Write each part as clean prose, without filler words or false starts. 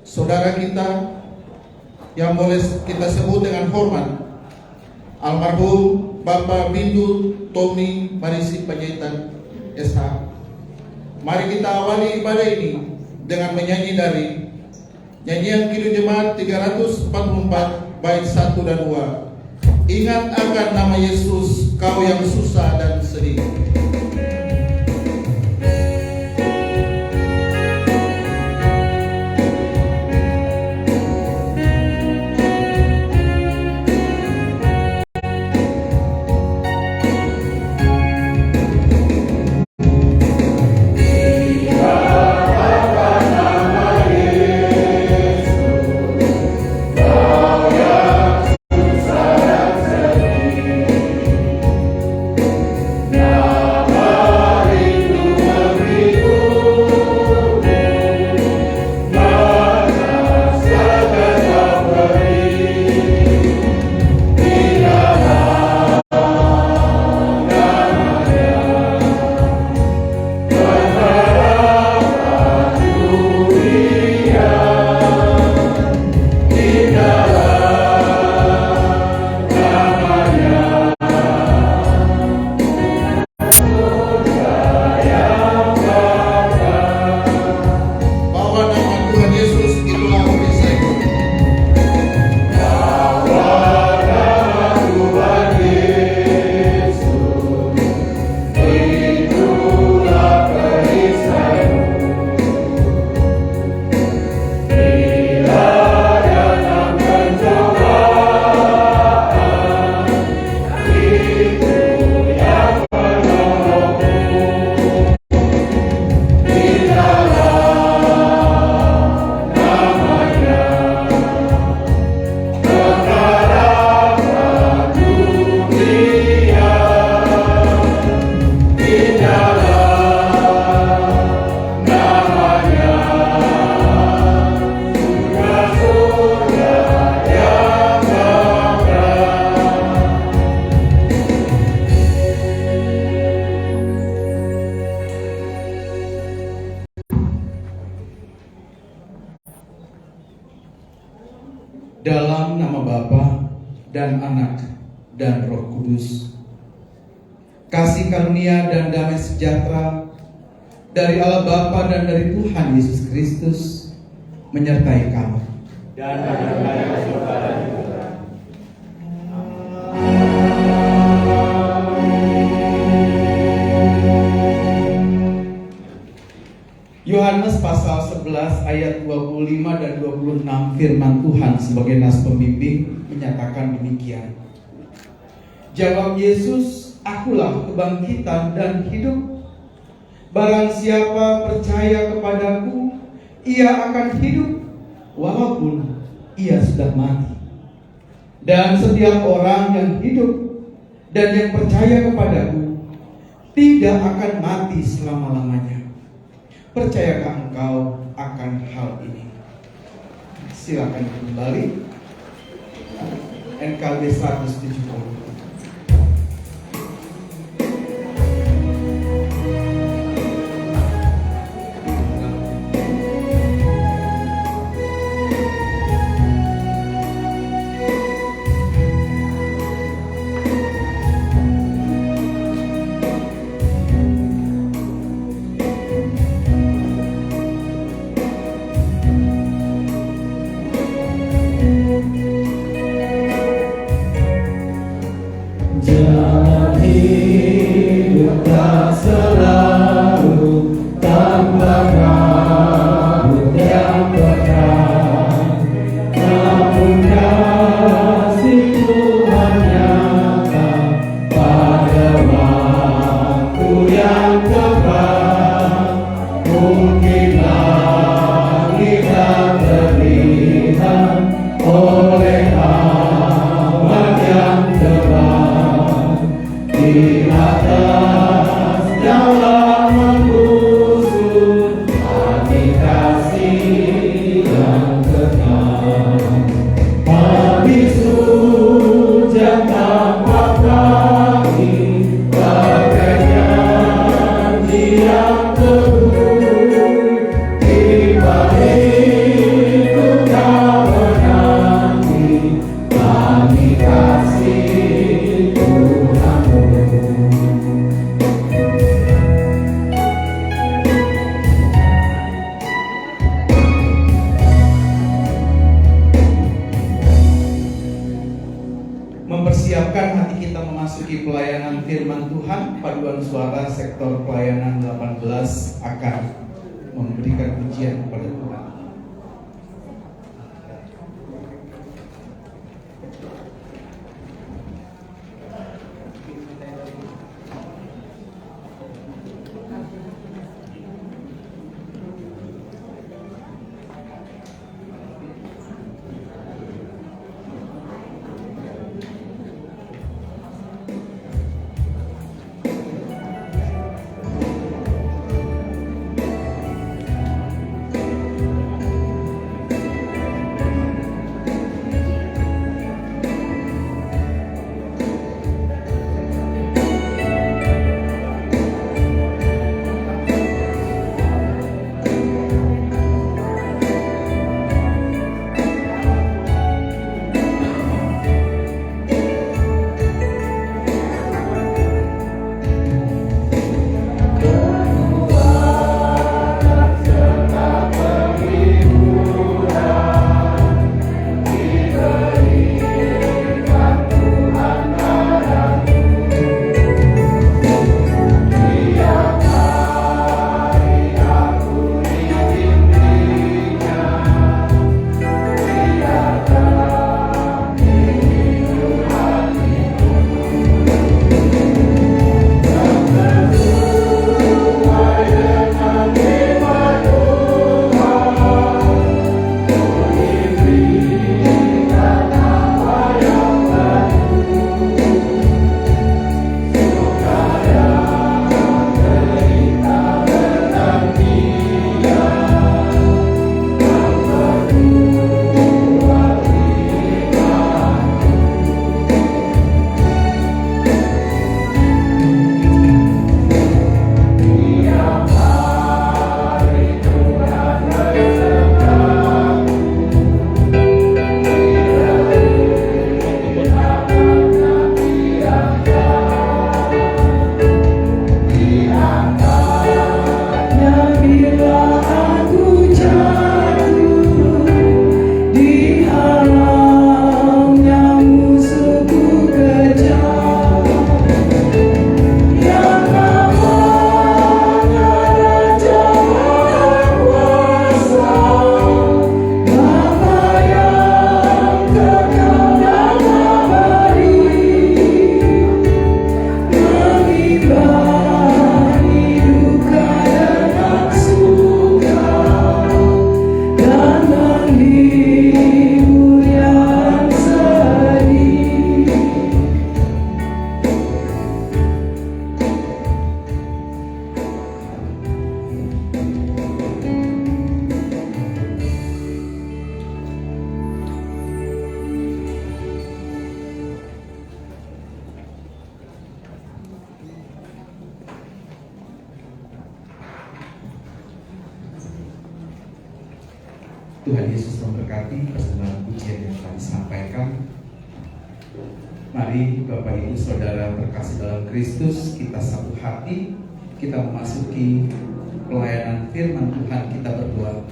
saudara kita yang boleh kita sebut dengan hormat, almarhum Bapak Bindu Tommy Marisi Panjaitan SH. Mari kita awali ibadah ini dengan menyanyi dari nyanyian Kidung Jemaat 344 bait 1 dan 2. Ingat akan nama Yesus, kau yang susah dan sedih. Dalam nama Bapa dan Anak dan Roh Kudus. Kasih karunia dan damai sejahtera dari Allah Bapa dan dari Tuhan Yesus Kristus menyertai kamu. Dan menyertai saudara juga. Yohanes pasal 11 ayat 25 dan 26 firman Tuhan sebagai nas pembimbing menyatakan demikian. Jawab Yesus, akulah kebangkitan dan hidup. Barang siapa percaya kepadaku, ia akan hidup walaupun ia sudah mati. Dan setiap orang yang hidup dan yang percaya kepadaku tidak akan mati selama-lamanya. Percayakah engkau akan hal ini? Silakan kembali. NKB 170. Yang teguh di balik memasuki pelayanan firman Tuhan, paduan suara sektor pelayanan 18 akan memberikan pujian kepada Tuhan. Tuhan Yesus memberkati persembahan pujian yang telah disampaikan. Mari Bapak Ibu Saudara terkasih dalam Kristus, kita satu hati, kita memasuki pelayanan firman Tuhan. Kita berdoa.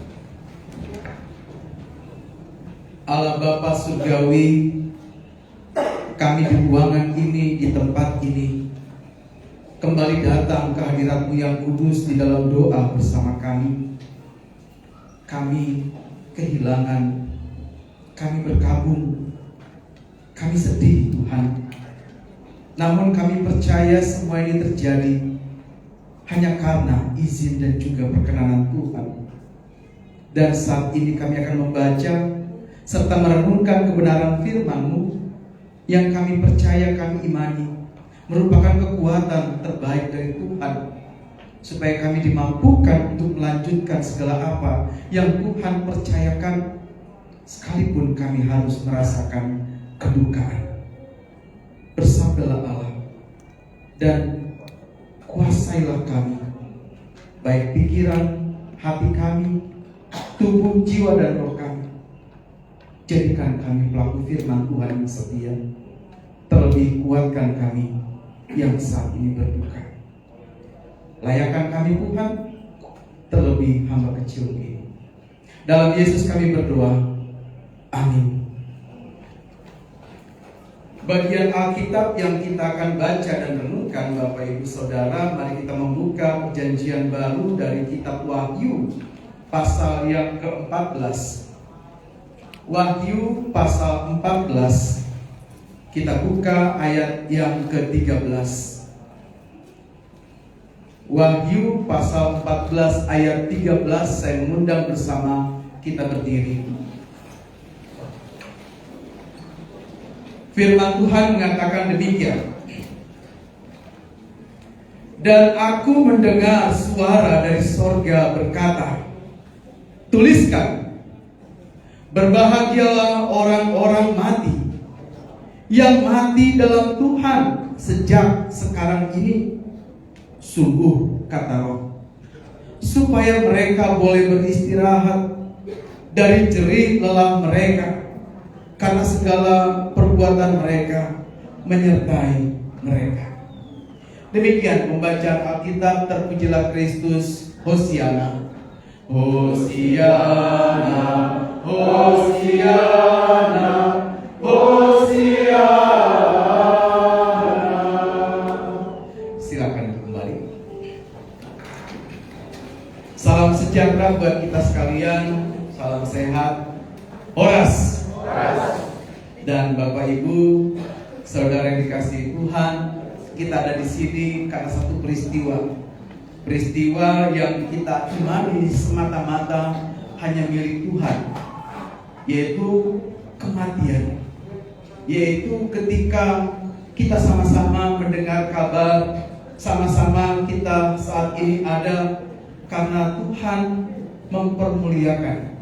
Allah Bapa Surgawi, kami di ruangan ini, di tempat ini, kembali datang ke hadirat-Mu yang kudus di dalam doa bersama kami. Kami kehilangan, kami berkabung, kami sedih Tuhan. Namun kami percaya semua ini terjadi hanya karena izin dan juga perkenanan Tuhan. Dan saat ini kami akan membaca serta merenungkan kebenaran firman-Mu yang kami percaya, kami imani merupakan kekuatan terbaik dari Tuhan, supaya kami dimampukan untuk melanjutkan segala apa yang Tuhan percayakan, sekalipun kami harus merasakan kedukaan. Bersabdalah Allah, dan kuasailah kami, baik pikiran, hati kami, tubuh, jiwa, dan roh kami. Jadikan kami pelaku firman Tuhan yang setia. Terlebih kuatkan kami yang saat ini berduka. Layakkan kami Tuhan, terlebih hamba kecil ini. Dalam Yesus kami berdoa. Amin. bagian Alkitab yang kita akan baca dan renungkan, Bapak Ibu Saudara, mari kita membuka Perjanjian Baru dari kitab Wahyu pasal yang ke-14. Wahyu pasal 14. Kita buka ayat yang ke-13. Wahyu pasal 14 ayat 13. Saya mengundang bersama kita berdiri. Firman Tuhan mengatakan demikian. Dan aku mendengar suara dari sorga berkata, tuliskan, berbahagialah orang-orang mati yang mati dalam Tuhan sejak sekarang ini. Sungguh, kata Roh, supaya mereka boleh beristirahat dari jerih lelah mereka, karena segala perbuatan mereka menyertai mereka. Demikian pembacaan Alkitab. Terpujilah Kristus. Hosiana, Hosiana, Hosiana, Hosiana. Silakan kembali. Salam sejahtera buat kita sekalian. Salam sehat. Horas. Dan Bapak Ibu, saudara yang dikasihi Tuhan, kita ada di sini karena satu peristiwa yang kita imani semata-mata hanya milik Tuhan, yaitu kematian. Yaitu ketika kita sama-sama mendengar kabar, sama-sama kita saat ini ada karena Tuhan mempermuliakan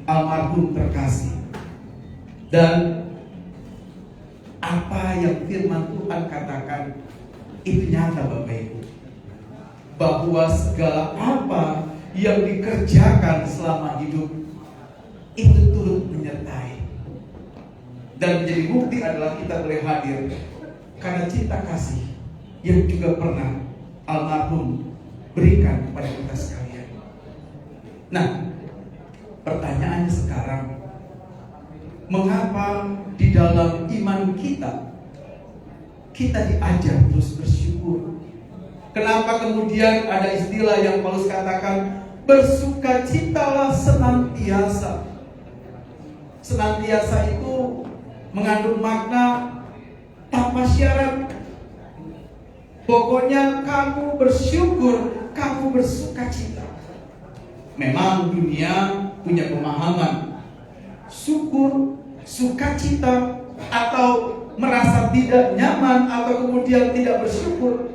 almarhum terkasih. Dan apa yang firman Tuhan katakan itu nyata, Bapak Ibu, bahwa segala apa yang dikerjakan selama hidup itu turut menyertai. Dan menjadi bukti adalah kita boleh hadir karena cinta kasih yang juga pernah almarhum berikan kepada kita sekalian. Nah, pertanyaannya sekarang, mengapa di dalam iman kita diajar terus bersyukur? Kenapa kemudian ada istilah yang Paulus katakan, bersukacitalah senantiasa. Senantiasa itu mengandung makna tanpa syarat. Pokoknya kamu bersyukur, kamu bersukacita. Memang dunia punya pemahaman syukur, sukacita, atau merasa tidak nyaman atau kemudian tidak bersyukur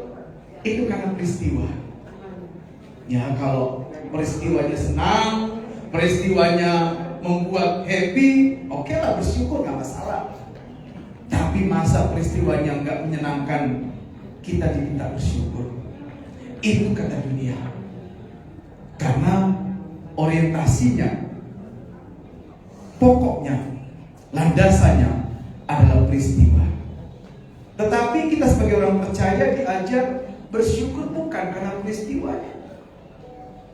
itu karena peristiwa. Ya, kalau peristiwanya senang, peristiwanya membuat happy, oke lah, bersyukur, gak masalah. Tapi masa peristiwanya gak menyenangkan, kita diminta bersyukur. Itu kata dunia. Karena orientasinya, pokoknya, landasannya adalah peristiwa. Tetapi kita sebagai orang percaya diajar bersyukur bukan karena peristiwanya,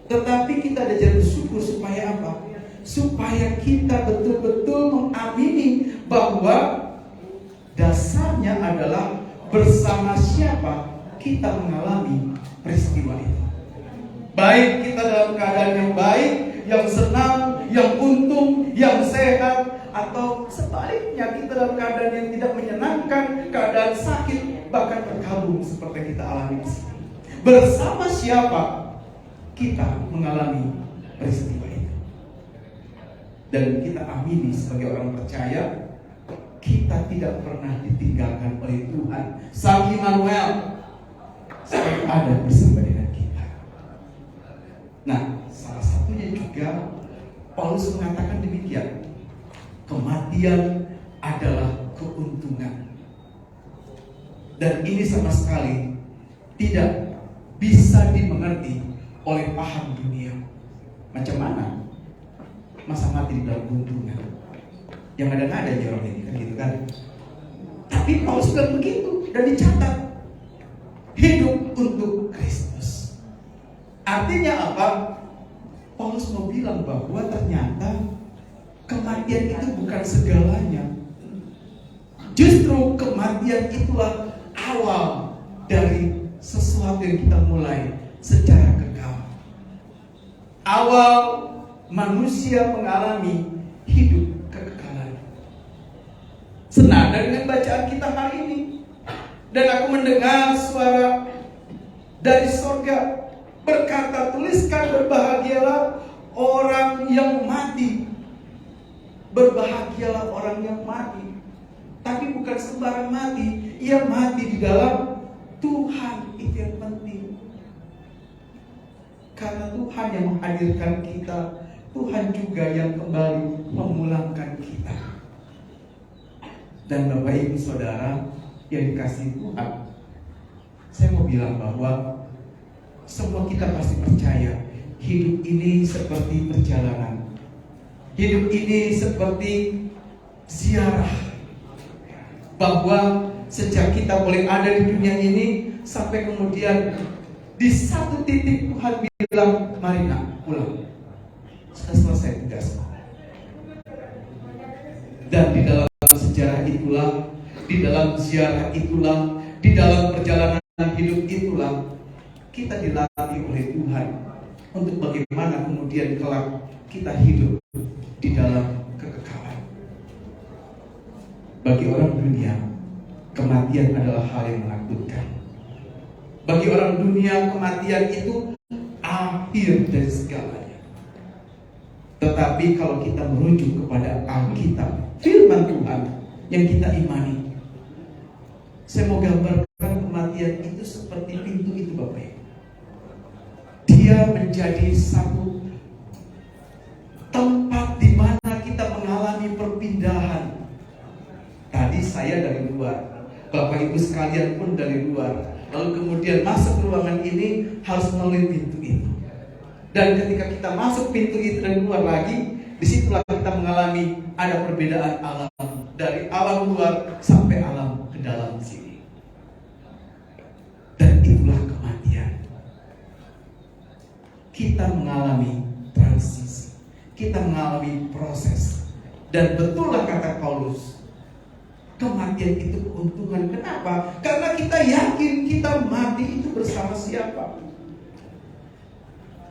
tetapi kita diajar bersyukur supaya apa? Supaya kita betul-betul mengamini bahwa dasarnya adalah bersama siapa kita mengalami peristiwa itu. Baik kita dalam keadaan yang baik, yang senang, yang untung, yang sehat, atau sebaliknya kita dalam keadaan yang tidak menyenangkan, keadaan sakit, bahkan berkabung seperti kita alami di sini. Bersama siapa kita mengalami peristiwa itu. Dan kita amini sebagai orang percaya, kita tidak pernah ditinggalkan oleh Tuhan, Sang Immanuel, selalu ada bersama dengan kita. Nah, salah satunya juga Paulus mengatakan demikian, kematian adalah keuntungan. Dan ini sama sekali tidak bisa dimengerti oleh paham dunia. Macam mana masa mati di dalam keuntungan? Yang ada aja orang ini kan gitu kan. Tapi Paulus bilang begitu dan dicatat, hidup untuk Kristus. Artinya apa? Paulus mau bilang bahwa ternyata kematian itu bukan segalanya. Justru kematian itulah awal dari sesuatu yang kita mulai secara kekal. Awal manusia mengalami hidup kekekalan. Senada dengan bacaan kita hari ini. Dan aku mendengar suara dari sorga berkata, tuliskan berbahagialah orang yang mati. Berbahagialah orang yang mati. Tapi bukan sembarang mati. Ia mati di dalam Tuhan. Itu yang penting. Karena Tuhan yang menghadirkan kita, Tuhan juga yang kembali memulangkan kita. Dan Bapak Ibu Saudara yang dikasihi Tuhan, saya mau bilang bahwa semua kita pasti percaya hidup ini seperti perjalanan. Hidup ini seperti ziarah. Bahwa sejak kita boleh ada di dunia ini sampai kemudian di satu titik Tuhan bilang, mari nak pulang, sudah selesai tugas. Dan di dalam sejarah itulah, di dalam ziarah itulah, di dalam perjalanan hidup itulah kita dilatih oleh Tuhan untuk bagaimana kemudian kelak kita hidup di dalam kekekalan. Bagi orang dunia, kematian adalah hal yang menakutkan. Bagi orang dunia, kematian itu akhir dari segalanya. Tetapi kalau kita merujuk kepada Alkitab, firman Tuhan yang kita imani, saya mau gambarkan kematian itu seperti pintu itu, Bapak Ibu. Dia menjadi satu tempat di mana kita mengalami perpindahan. Tadi saya dari luar, Bapak Ibu sekalian pun dari luar. Lalu kemudian masuk ke ruangan ini harus melalui pintu itu. Dan ketika kita masuk pintu itu dari luar lagi, disitulah kita mengalami ada perbedaan alam. Dari alam luar sampai alam ke dalam sini. Dan itulah kematian. Kita mengalami transisi. Kita mengalami proses. Dan betullah kata Paulus, kematian itu keuntungan. Kenapa? Karena kita yakin kita mati itu bersama siapa.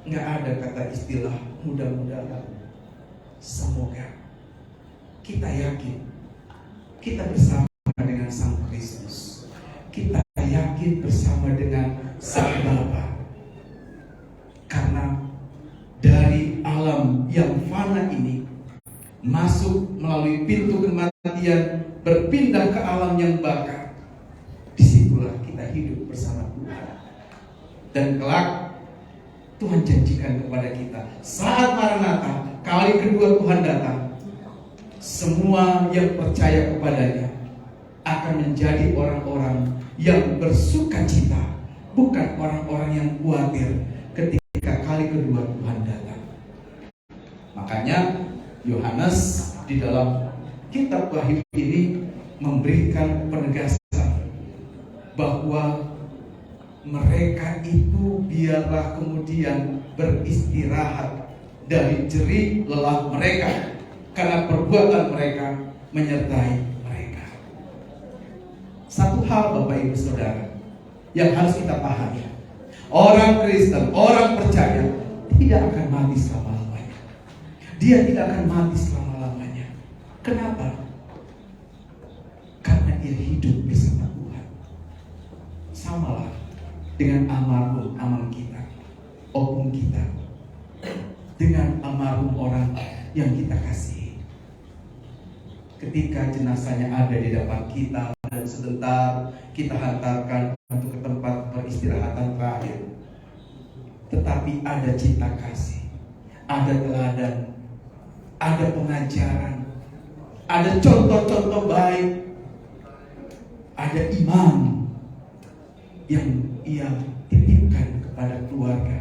Nggak ada kata istilah mudah-mudahan. Semoga. Kita yakin kita bersama dengan Sang Kristus. Kita yakin bersama dengan Sang Bapa. Karena dari alam yang fana ini masuk melalui pintu kematian, berpindah ke alam yang bakar. Disitulah kita hidup bersama Tuhan. Dan kelak Tuhan janjikan kepada kita, saat Maranatha, kali kedua Tuhan datang, semua yang percaya kepadanya akan menjadi orang-orang yang bersuka cita, bukan orang-orang yang khawatir ketika kali kedua Tuhan datang. Makanya Yohanes di dalam kitab Wahyu ini memberikan penegasan bahwa mereka itu biarlah kemudian beristirahat dari jerih lelah mereka, karena perbuatan mereka menyertai mereka. Satu hal Bapak Ibu Saudara yang harus kita pahami, orang Kristen, orang percaya tidak akan mati selama-lamanya. Dia tidak akan mati selama-lamanya. Kenapa? Karena dia hidup bersama Tuhan. Samalah dengan almarhum kita, opung kita, dengan almarhum orang yang kita kasihi. Ketika jenazahnya ada di depan kita dan sebentar kita hantarkan untuk ke tempat peristirahatan terakhir, tetapi ada cinta kasih, ada teladan, ada pengajaran, ada contoh-contoh baik, ada iman yang ia titipkan kepada keluarga,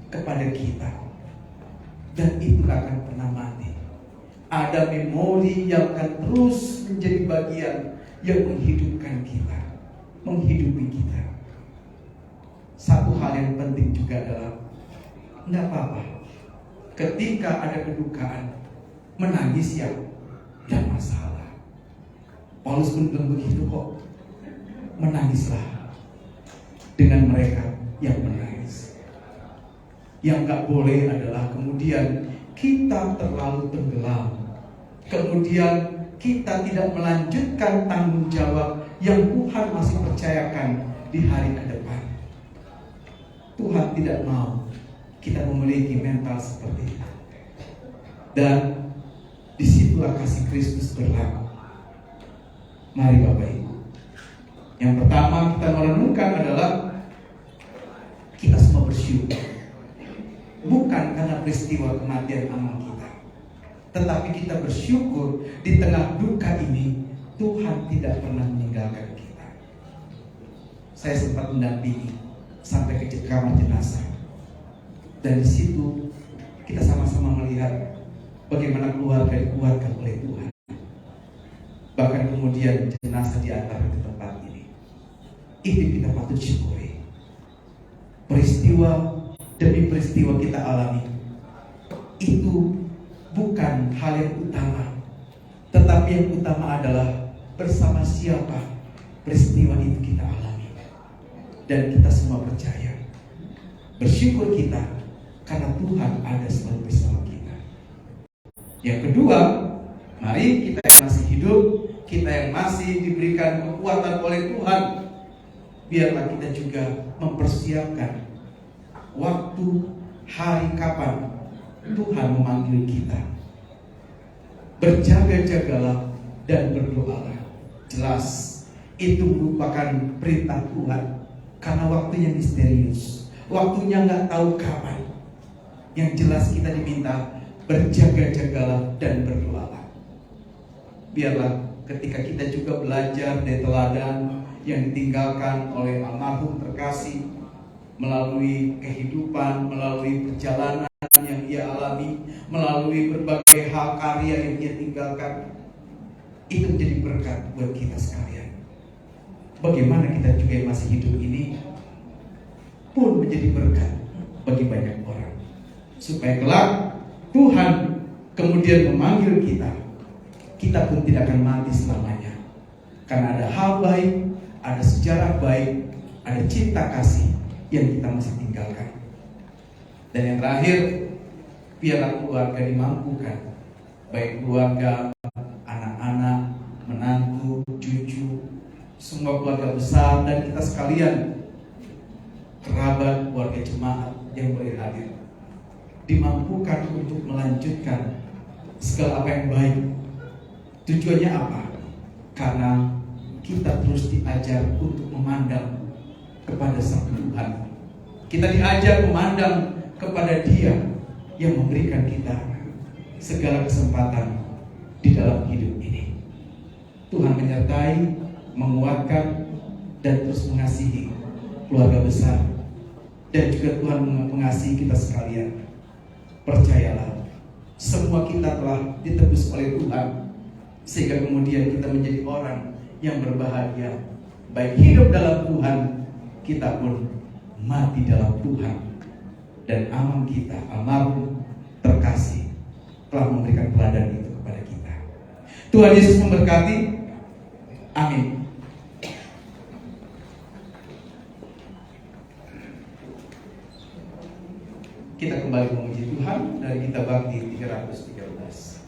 kepada kita, dan itu akan pernah mati. Ada memori yang akan terus menjadi bagian yang menghidupkan kita, menghidupi kita. Satu hal yang penting juga adalah, enggak apa-apa ketika ada kedukaan, menangis ya, tidak masalah. Paulus pun bilang begitu kok. Menangislah dengan mereka yang menangis. Yang gak boleh adalah kemudian kita terlalu tenggelam, kemudian kita tidak melanjutkan tanggung jawab yang Tuhan masih percayakan di hari ke depan. Tuhan tidak mau kita memiliki mental seperti itu. Dan disitulah kasih Kristus berlaku. Mari Bapak Ibu. Yang pertama kita merenungkan adalah kita semua bersyukur. Bukan karena peristiwa kematian amal kita, tetapi kita bersyukur di tengah duka ini Tuhan tidak pernah meninggalkan kita. Saya sempat mendampingi sampai ke kamar jenazah. Dan di situ kita sama-sama melihat bagaimana keluarga dikuatkan oleh Tuhan. Bahkan kemudian jenazah diantar ke tempat ini. Itu kita patut syukuri. Peristiwa demi peristiwa kita alami itu bukan hal yang utama, tetapi yang utama adalah bersama siapa peristiwa itu kita alami. Dan kita semua percaya, bersyukur kita karena Tuhan ada selalu bersama kita. Yang kedua, mari kita yang masih hidup, kita yang masih diberikan kekuatan oleh Tuhan, biarlah kita juga mempersiapkan waktu, hari kapan Tuhan memanggil kita. Berjaga-jagalah dan berdoalah. Jelas, itu merupakan perintah Tuhan. Karena waktunya misterius, waktunya nggak tahu kapan. Yang jelas kita diminta berjaga-jagalah dan berdoalah. Biarlah ketika kita juga belajar dari teladan yang ditinggalkan oleh almarhum terkasih, melalui kehidupan, melalui perjalanan yang ia alami, melalui berbagai hal karya yang ia tinggalkan, itu menjadi berkat buat kita sekalian. Bagaimana kita juga yang masih hidup ini pun menjadi berkat bagi banyak orang, supaya kelak Tuhan kemudian memanggil kita, kita pun tidak akan mati selamanya, karena ada hal baik, ada sejarah baik, ada cinta kasih yang kita masih tinggalkan. Dan yang terakhir, biarlah keluarga dimampukan, baik keluarga, anak-anak, menantu, cucu, semua keluarga besar, dan kita sekalian, kerabat, keluarga jemaat yang boleh hadir, dimampukan untuk melanjutkan segala apa yang baik. Tujuannya apa? Karena kita terus diajar untuk memandang kepada Sang Tuhan. Kita diajar memandang kepada Dia yang memberikan kita segala kesempatan di dalam hidup ini. Tuhan menyertai, menguatkan, dan terus mengasihi keluarga besar, dan juga Tuhan mengasihi kita sekalian. Percayalah, semua kita telah ditebus oleh Tuhan, sehingga kemudian kita menjadi orang yang berbahagia, baik hidup dalam Tuhan, kita pun mati dalam Tuhan. Dan aman kita, almarhum terkasih, telah memberikan teladan itu kepada kita. Tuhan Yesus memberkati. Amin. Kita kembali memuji Tuhan dari Kitab Bakti 313.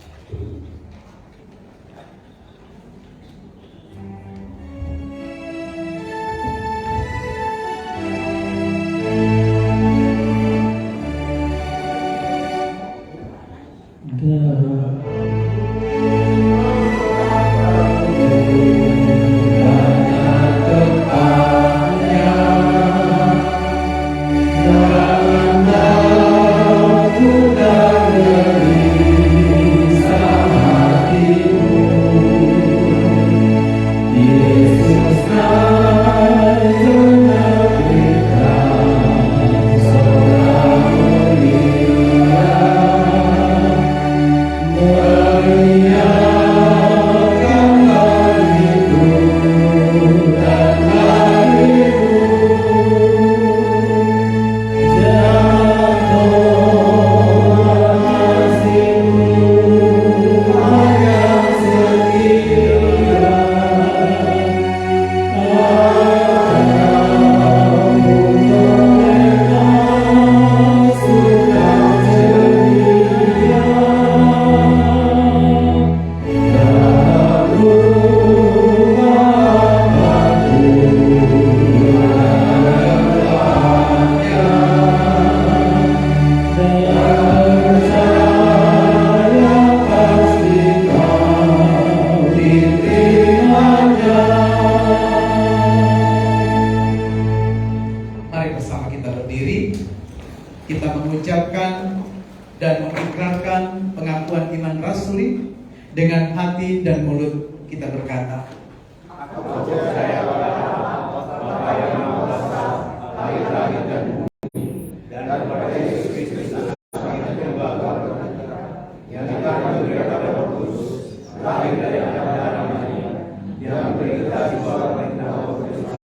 Dengan hati dan mulut kita berkata, Aku percaya pada Bapa yang Maha Kuasa, langit dan bumi, dan kepada Yesus Kristus, Anak Tunggal yang dikandung daripada Roh Kudus, lahir dari anak darah Maria, yang berita di bawah perintah Roh Kudus,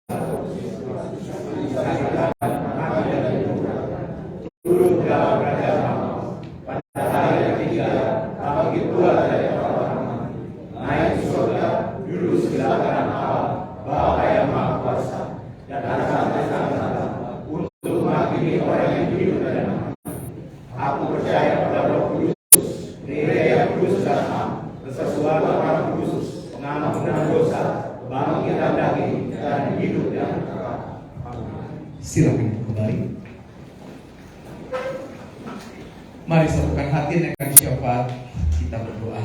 disahkan mati dan hidup, turun dalam kerajaan Allah, pada hari ketiga, bangkit pula dari orang mati, naik ke surga, duduk sebelah kanan Allah, Bapa yang Maha Kuasa, dan akan datang untuk menghakimi orang yang hidup dan mati. Aku percaya pada Roh Kudus, gereja kudus dan am, persekutuan orang kudus, pengampunan dosa, bangkitan daging, dan hidup yang kekal. silakan kembali. Mari satukan hati dengan syafaat kita berdoa.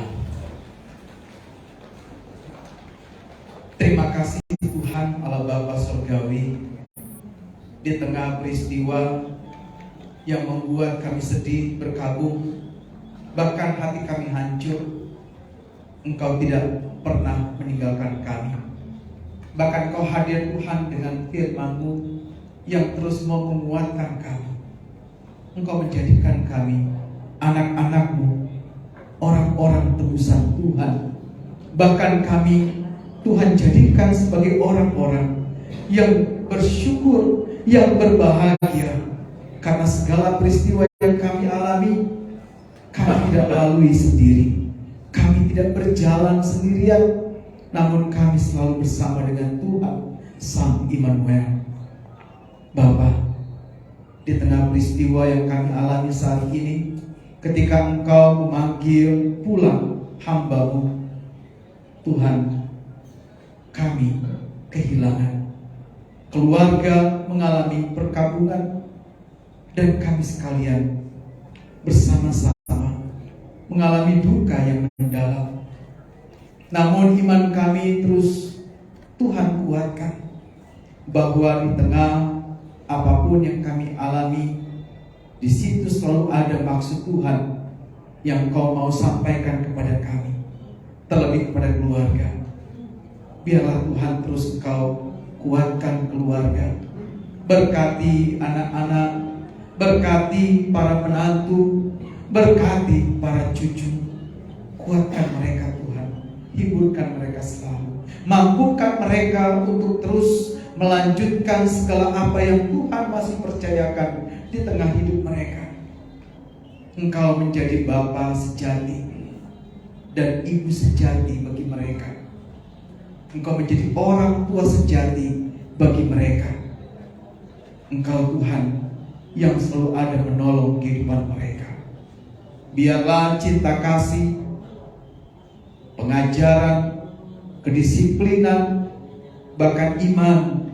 Terima kasih Tuhan Allah Bapa Surgawi, di tengah peristiwa yang membuat kami sedih, berkabung, bahkan hati kami hancur, Engkau tidak pernah meninggalkan kami. Bahkan Kau hadir Tuhan dengan firman-Mu yang terus mau menguatkan kami. Engkau menjadikan kami anak-anak-Mu, orang-orang tebusan Tuhan. Bahkan kami Tuhan jadikan sebagai orang-orang yang bersyukur, yang berbahagia, karena segala peristiwa yang kami alami, kami tidak lalui sendiri, kami tidak berjalan sendirian, namun kami selalu bersama dengan Tuhan Sang Immanuel. Bapa, di tengah peristiwa yang kami alami saat ini, ketika Engkau memanggil pulang hamba-Mu, Tuhan, kami kehilangan, keluarga mengalami perkabungan, dan kami sekalian bersama-sama mengalami duka yang mendalam. Namun iman kami terus Tuhan kuatkan, bahwa di tengah apapun yang kami alami, di situ selalu ada maksud Tuhan yang Kau mau sampaikan kepada kami, terlebih kepada keluarga. Biarlah Tuhan terus Engkau kuatkan keluarga, berkati anak-anak, berkati para menantu, berkati para cucu. Kuatkan mereka Tuhan, hiburkan mereka selalu, mampukan mereka untuk terus melanjutkan segala apa yang Tuhan masih percayakan di tengah hidup mereka. Engkau menjadi Bapa sejati dan Ibu sejati bagi mereka. Engkau menjadi orang tua sejati bagi mereka. Engkau Tuhan yang selalu ada menolong kehidupan mereka. Biarlah cinta kasih, pengajaran, kedisiplinan, bahkan iman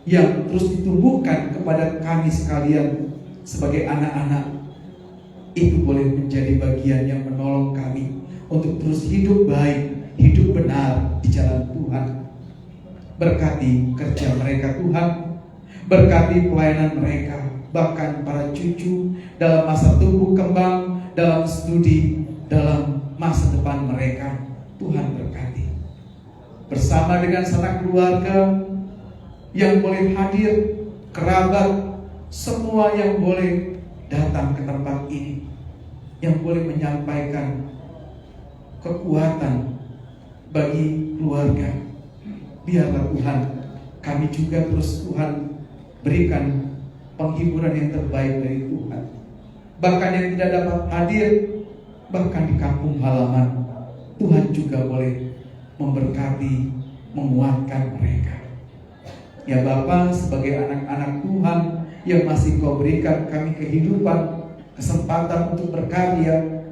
yang terus ditumbuhkan kepada kami sekalian sebagai anak-anak, itu boleh menjadi bagian yang menolong kami untuk terus hidup baik, hidup benar di jalan Tuhan. Berkati kerja mereka Tuhan, berkati pelayanan mereka, bahkan para cucu dalam masa tumbuh kembang, dalam studi, dalam masa depan mereka. Tuhan berkati. Bersama dengan sanak keluarga yang boleh hadir, kerabat, semua yang boleh datang ke tempat ini, yang boleh menyampaikan kekuatan bagi keluarga. Biarlah Tuhan, kami juga terus Tuhan berikan penghiburan yang terbaik dari Tuhan. Bahkan yang tidak dapat hadir, bahkan di kampung halaman, Tuhan juga boleh memberkati, menguatkan mereka. Ya Bapa, sebagai anak-anak Tuhan yang masih Kau berikan kami kehidupan, kesempatan untuk berkarya,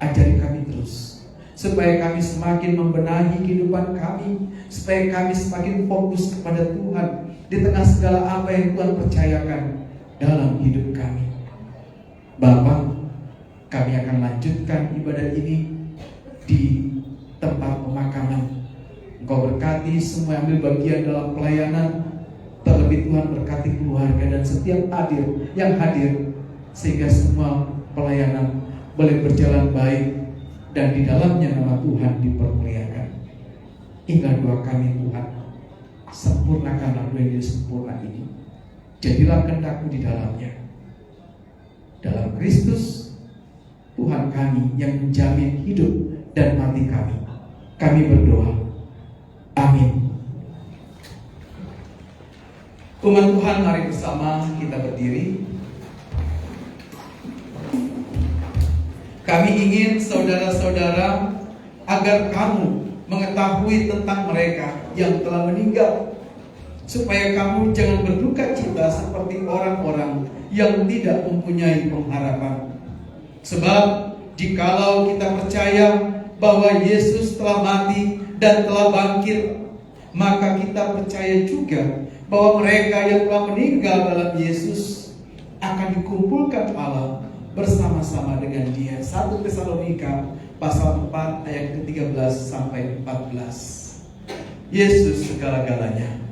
ajari kami terus, supaya kami semakin membenahi kehidupan kami, supaya kami semakin fokus kepada Tuhan di tengah segala apa yang Tuhan percayakan dalam hidup kami. Bapa, kami akan lanjutkan ibadah ini di tempat pemakaman. Engkau berkati semua yang ambil bagian dalam pelayanan, terlebih Tuhan berkati keluarga dan setiap yang hadir, sehingga semua pelayanan boleh berjalan baik dan di dalamnya nama Tuhan dipermuliakan. Inilah doa kami Tuhan, sempurnakanlah doa yang sempurna ini. Jadilah kehendak-Mu di dalamnya. Dalam Kristus Tuhan kami yang menjamin hidup dan mati kami. Kami berdoa. Amin. Umat Tuhan, mari bersama kita berdiri. Kami ingin saudara-saudara agar kamu mengetahui tentang mereka yang telah meninggal, supaya kamu jangan berduka cita seperti orang-orang yang tidak mempunyai pengharapan. Sebab jikalau kita percaya bahwa Yesus telah mati dan telah bangkit, maka kita percaya juga bahwa mereka yang telah meninggal dalam Yesus akan dikumpulkan Allah bersama-sama dengan Dia. 1 Tesalonika pasal 4 ayat ke-13 sampai 14. Yesus segala-galanya.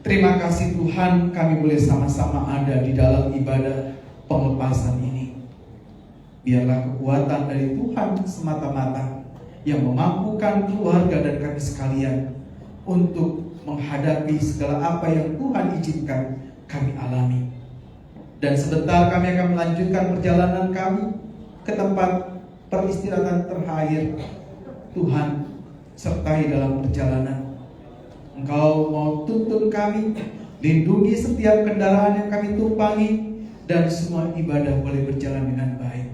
Terima kasih Tuhan, kami boleh sama-sama ada di dalam ibadah pelepasan ini. Biarlah kekuatan dari Tuhan semata-mata yang memampukan keluarga dan kami sekalian untuk menghadapi segala apa yang Tuhan izinkan kami alami. Dan sebentar kami akan melanjutkan perjalanan kami ke tempat peristirahatan terakhir. Tuhan sertai dalam perjalanan. Engkau mau tuntun kami, lindungi setiap kendaraan yang kami tumpangi, dan semua ibadah boleh berjalan dengan baik.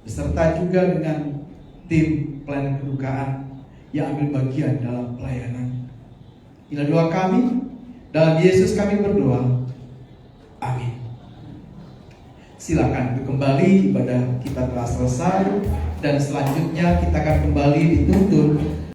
Beserta juga dengan tim pelayanan kedukaan yang ambil bagian dalam pelayanan. Inilah doa kami, dalam Yesus kami berdoa. Amin. Silakan kembali, ibadah kita telah selesai, dan selanjutnya kita akan kembali dituntun